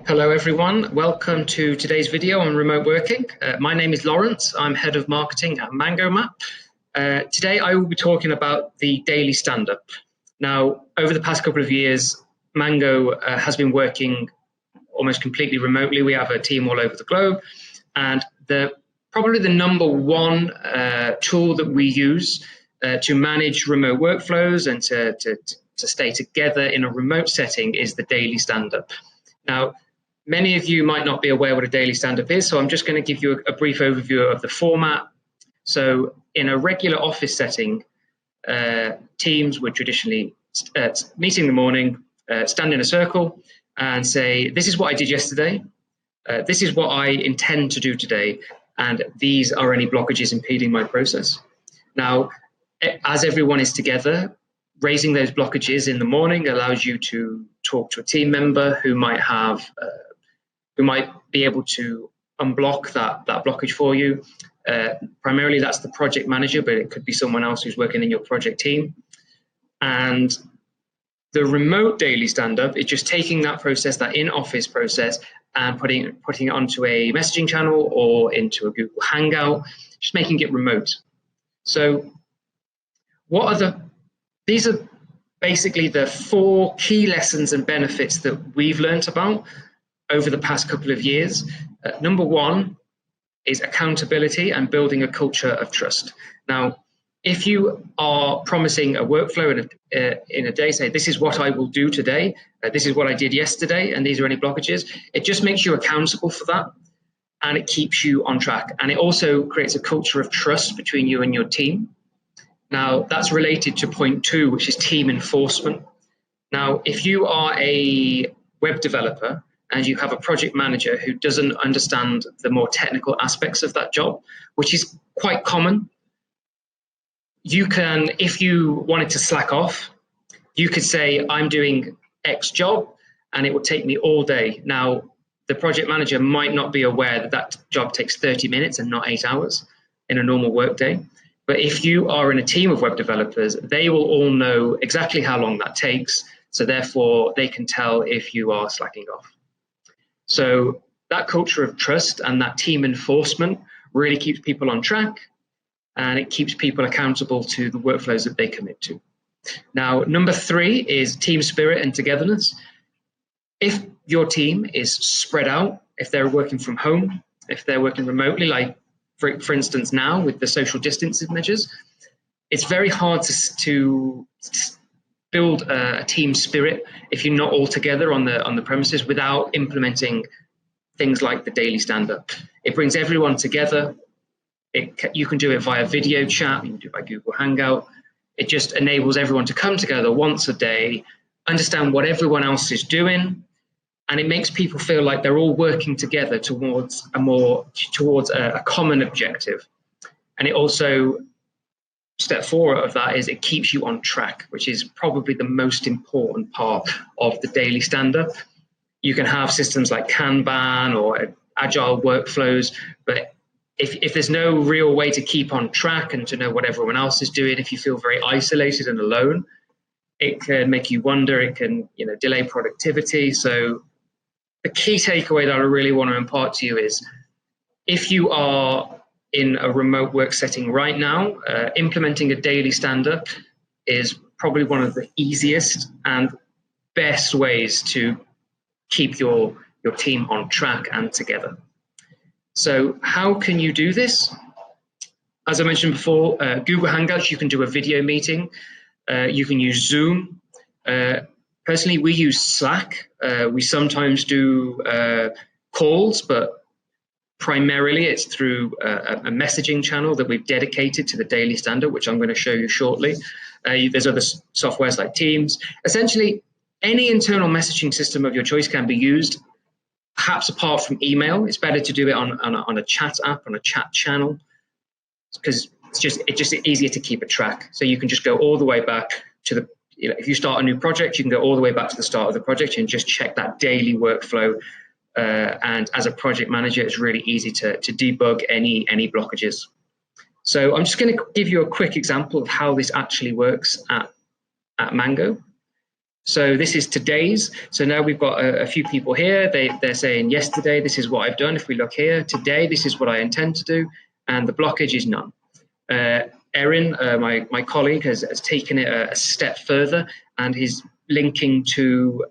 Hello everyone, welcome to today's video on remote working. My name is Lawrence, I'm Head of Marketing at Mango Map. Today I will be talking about the daily stand-up. Now, over the past couple of years, Mango has been working almost completely remotely. We have a team all over the globe, and probably the number one tool that we use to manage remote workflows and to stay together in a remote setting is the daily stand-up. Now, many of you might not be aware what a daily stand-up is, so I'm just going to give you a brief overview of the format. So in a regular office setting, teams would traditionally meet in the morning, stand in a circle and say, this is what I did yesterday, this is what I intend to do today, and these are any blockages impeding my process. Now, as everyone is together, raising those blockages in the morning allows you to talk to a team member who might be able to unblock that blockage for you. Primarily that's the project manager, but it could be someone else who's working in your project team. And the remote daily stand-up is just taking that process, that in-office process, and putting it onto a messaging channel or into a Google Hangout, just making it remote. So these are basically the 4 key lessons and benefits that we've learned about over the past couple of years. Number 1 is accountability and building a culture of trust. Now, if you are promising a workflow in a day, say, this is what I will do today, this is what I did yesterday, and these are any blockages, it just makes you accountable for that, and it keeps you on track. And it also creates a culture of trust between you and your team. Now, that's related to point 2, which is team enforcement. Now, if you are a web developer and you have a project manager who doesn't understand the more technical aspects of that job, which is quite common, you can, if you wanted to slack off, you could say, I'm doing X job and it will take me all day. Now, the project manager might not be aware that that job takes 30 minutes and not 8 hours in a normal workday. But if you are in a team of web developers, they will all know exactly how long that takes. So therefore, they can tell if you are slacking off. So that culture of trust and that team enforcement really keeps people on track, and it keeps people accountable to the workflows that they commit to. Now, number 3 is team spirit and togetherness. If your team is spread out, if they're working from home, if they're working remotely, like for instance now with the social distancing measures, it's very hard to build a team spirit if you're not all together on the premises without implementing things like the daily stand-up. It brings everyone together. You can do it via video chat, you can do it by Google Hangout. It just enables everyone to come together once a day, understand what everyone else is doing, and it makes people feel like they're all working together towards a common objective. And it also, step 4 of that is it keeps you on track, which is probably the most important part of the daily stand-up. You can have systems like Kanban or agile workflows, but if there's no real way to keep on track and to know what everyone else is doing, if you feel very isolated and alone, it can make you wonder, it can delay productivity. So the key takeaway that I really want to impart to you is, if you are in a remote work setting right now, implementing a daily stand-up is probably one of the easiest and best ways to keep your team on track and together. So how can you do this? As I mentioned before, Google Hangouts, you can do a video meeting. You can use Zoom. Personally, we use Slack. We sometimes do calls, but primarily it's through a messaging channel that we've dedicated to the daily stand-up, which I'm going to show you shortly. There's other softwares like Teams. Essentially, any internal messaging system of your choice can be used, perhaps apart from email. It's better to do it on a chat app, on a chat channel, because it's just easier to keep a track. So you can just go all the way back to if you start a new project, you can go all the way back to the start of the project and just check that daily workflow. And as a project manager, it's really easy to debug any blockages. So I'm just going to give you a quick example of how this actually works at Mango. So this is today's. So now we've got a few people here. They're saying yesterday, this is what I've done. If we look here, today, this is what I intend to do. And the blockage is none. Erin, my colleague, has taken it a step further and is linking to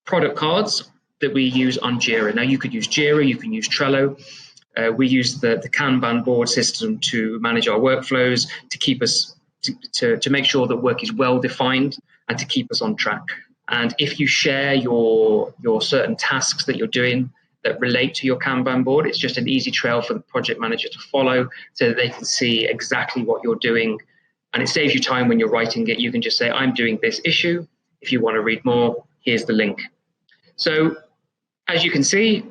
product cards that we use on Jira. Now you could use Jira, you can use Trello. We use the Kanban board system to manage our workflows, to keep us to make sure that work is well defined and to keep us on track. And if you share your certain tasks that you're doing that relate to your Kanban board, it's just an easy trail for the project manager to follow so that they can see exactly what you're doing. And it saves you time when you're writing it. You can just say, I'm doing this issue. If you want to read more, here's the link. So as you can see,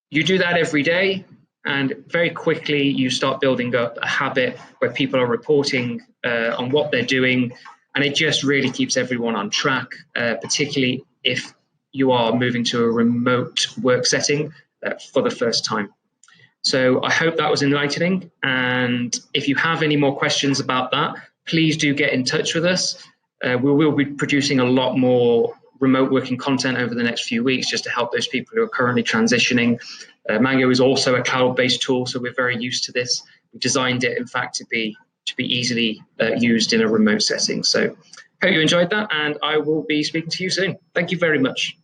you do that every day, and very quickly you start building up a habit where people are reporting on what they're doing, and it just really keeps everyone on track, particularly if you are moving to a remote work setting for the first time. So I hope that was enlightening, and if you have any more questions about that, please do get in touch with us. We will be producing a lot more remote working content over the next few weeks just to help those people who are currently transitioning. Mango is also a cloud-based tool, so we're very used to this. We designed it, in fact, to be easily used in a remote setting. So hope you enjoyed that, and I will be speaking to you soon. Thank you very much.